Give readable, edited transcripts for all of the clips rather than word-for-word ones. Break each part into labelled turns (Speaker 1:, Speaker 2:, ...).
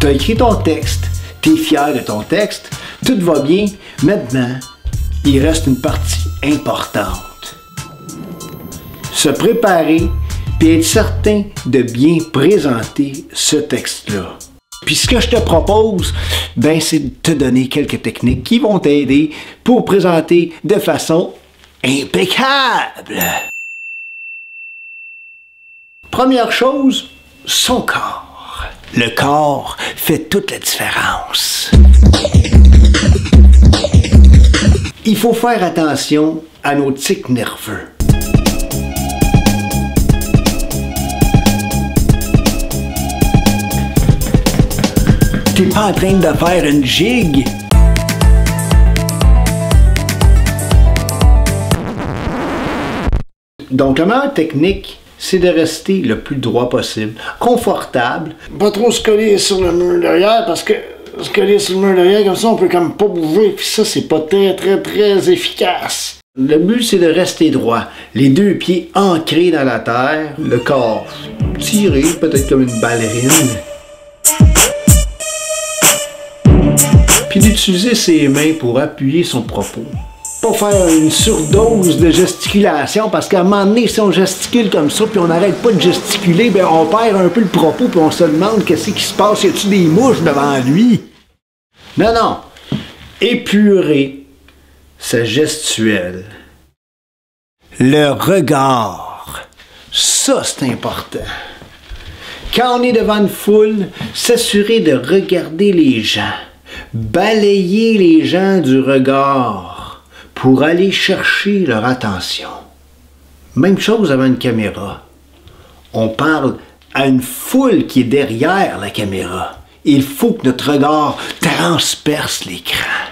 Speaker 1: as écrit ton texte, tu es fier de ton texte, tout va bien. Maintenant, il reste une partie importante. Se préparer puis être certain de bien présenter ce texte-là. Puis ce que je te propose, ben, c'est de te donner quelques techniques qui vont t'aider pour présenter de façon impeccable. Première chose, son corps. Le corps fait toute la différence. Il faut faire attention à nos tics nerveux. T'es pas en train de faire une gigue. Donc la meilleure technique, c'est de rester le plus droit possible, confortable. Pas trop se coller sur le mur derrière, parce que se coller sur le mur derrière, comme ça, on peut comme pas bouger, puis ça, c'est pas très efficace. Le but, c'est de rester droit. Les deux pieds ancrés dans la terre, le corps tiré, peut-être comme une ballerine. Puis d'utiliser ses mains pour appuyer son propos. Pas faire une surdose de gesticulation, parce qu'à un moment donné, si on gesticule comme ça, puis on n'arrête pas de gesticuler, ben on perd un peu le propos, puis on se demande qu'est-ce qui se passe, y a-t-il des mouches devant lui? Non, non. Épurer sa gestuelle. Le regard. Ça, c'est important. Quand on est devant une foule, s'assurer de regarder les gens. Balayer les gens du regard pour aller chercher leur attention. Même chose avant une caméra. On parle à une foule qui est derrière la caméra. Il faut que notre regard transperce l'écran.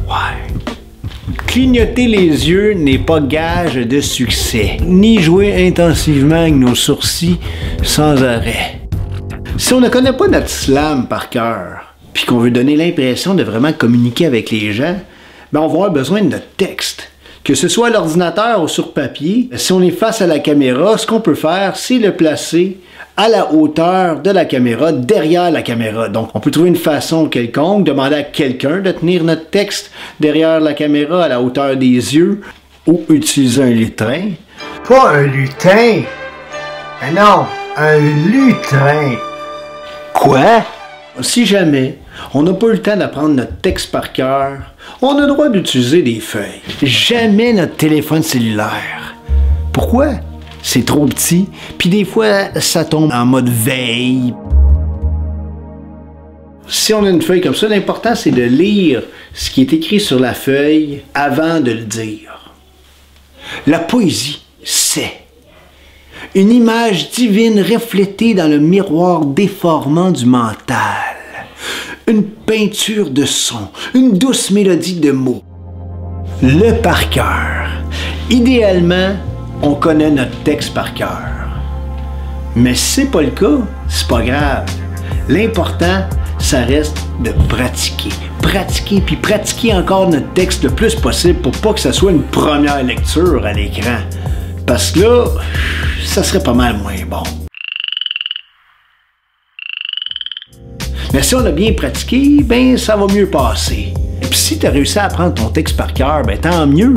Speaker 1: Ouais. Clignoter les yeux n'est pas gage de succès, ni jouer intensivement avec nos sourcils sans arrêt. Si on ne connaît pas notre slam par cœur, puis qu'on veut donner l'impression de vraiment communiquer avec les gens, ben on va avoir besoin de notre texte. Que ce soit à l'ordinateur ou sur papier, si on est face à la caméra, ce qu'on peut faire, c'est le placer à la hauteur de la caméra, derrière la caméra. Donc, on peut trouver une façon quelconque, demander à quelqu'un de tenir notre texte derrière la caméra à la hauteur des yeux, ou utiliser un lutrin. Pas un lutin! Mais non, un lutrin! Quoi? Si jamais on n'a pas eu le temps d'apprendre notre texte par cœur, on a le droit d'utiliser des feuilles. Jamais notre téléphone cellulaire. Pourquoi? C'est trop petit, puis des fois, ça tombe en mode veille. Si on a une feuille comme ça, l'important, c'est de lire ce qui est écrit sur la feuille avant de le dire. La poésie, c'est une image divine reflétée dans le miroir déformant du mental. Une peinture de sons, une douce mélodie de mots. Le par cœur. Idéalement, on connaît notre texte par cœur. Mais si c'est pas le cas, c'est pas grave. L'important, ça reste de pratiquer. Pratiquer, puis pratiquer encore notre texte le plus possible pour pas que ça soit une première lecture à l'écran. Parce que là, ça serait pas mal moins bon. Mais si on a bien pratiqué, ben ça va mieux passer. Et puis si tu as réussi à apprendre ton texte par cœur, ben tant mieux.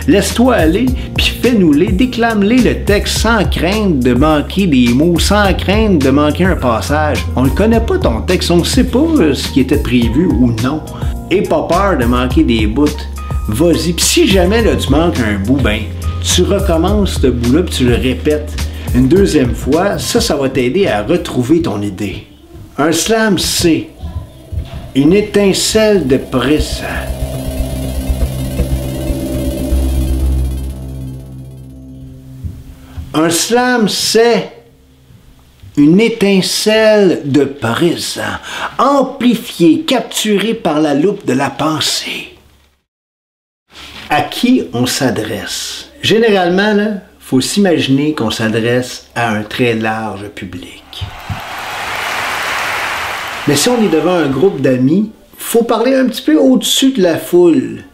Speaker 1: Laisse-toi aller, puis fais-nous-les, déclame-les le texte sans crainte de manquer des mots, sans crainte de manquer un passage. On ne connaît pas ton texte, on ne sait pas ce qui était prévu ou non. Et pas peur de manquer des bouts. Vas-y, puis si jamais là, tu manques un bout, ben tu recommences ce bout-là, puis tu le répètes une deuxième fois. Ça va t'aider à retrouver ton idée. Un slam, c'est une étincelle de présent. Un slam, c'est une étincelle de présent, amplifiée, capturée par la loupe de la pensée. À qui on s'adresse? Généralement, il faut s'imaginer qu'on s'adresse à un très large public. Mais si on est devant un groupe d'amis, il faut parler un petit peu au-dessus de la foule.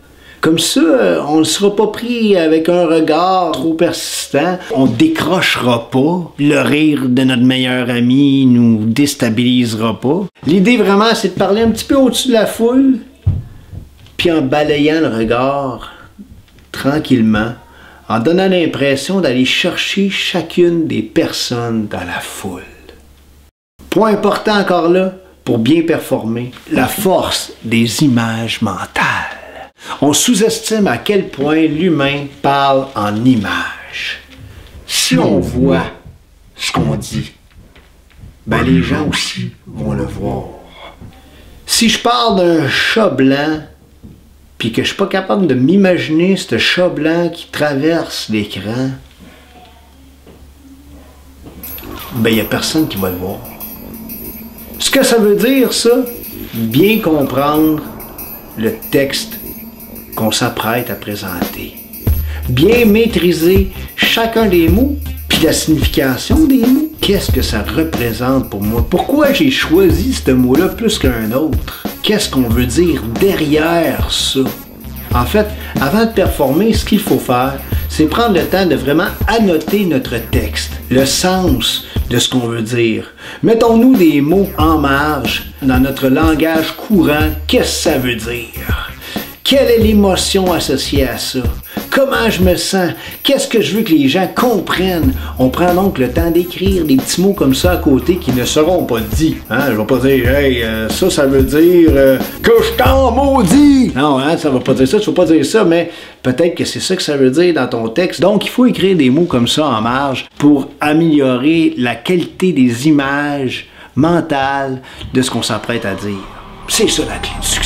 Speaker 1: Comme ça, on ne sera pas pris avec un regard trop persistant. On décrochera pas. Le rire de notre meilleur ami nous déstabilisera pas. L'idée vraiment, c'est de parler un petit peu au-dessus de la foule, puis en balayant le regard tranquillement, en donnant l'impression d'aller chercher chacune des personnes dans la foule. Point important encore là, pour bien performer, la force des images mentales. On sous-estime à quel point l'humain parle en images. Si on voit ce qu'on dit, ben les gens aussi vont le voir. Si je parle d'un chat blanc, puis que je suis pas capable de m'imaginer ce chat blanc qui traverse l'écran, ben il n'y a personne qui va le voir. Ce que ça veut dire, ça, bien comprendre le texte qu'on s'apprête à présenter. Bien maîtriser chacun des mots, puis la signification des mots. Qu'est-ce que ça représente pour moi? Pourquoi j'ai choisi ce mot-là plus qu'un autre? Qu'est-ce qu'on veut dire derrière ça? En fait, avant de performer, ce qu'il faut faire, c'est prendre le temps de vraiment annoter notre texte, le sens de ce qu'on veut dire. Mettons-nous des mots en marge dans notre langage courant. Qu'est-ce que ça veut dire? Quelle est l'émotion associée à ça? Comment je me sens? Qu'est-ce que je veux que les gens comprennent? On prend donc le temps d'écrire des petits mots comme ça à côté qui ne seront pas dits. Hein? Je ne vais pas dire, hey, ça veut dire que je t'en maudis. Non, hein, ça ne va pas dire ça, tu ne vas pas dire ça, mais peut-être que c'est ça que ça veut dire dans ton texte. Donc, il faut écrire des mots comme ça en marge pour améliorer la qualité des images mentales de ce qu'on s'apprête à dire. C'est ça la clé du succès.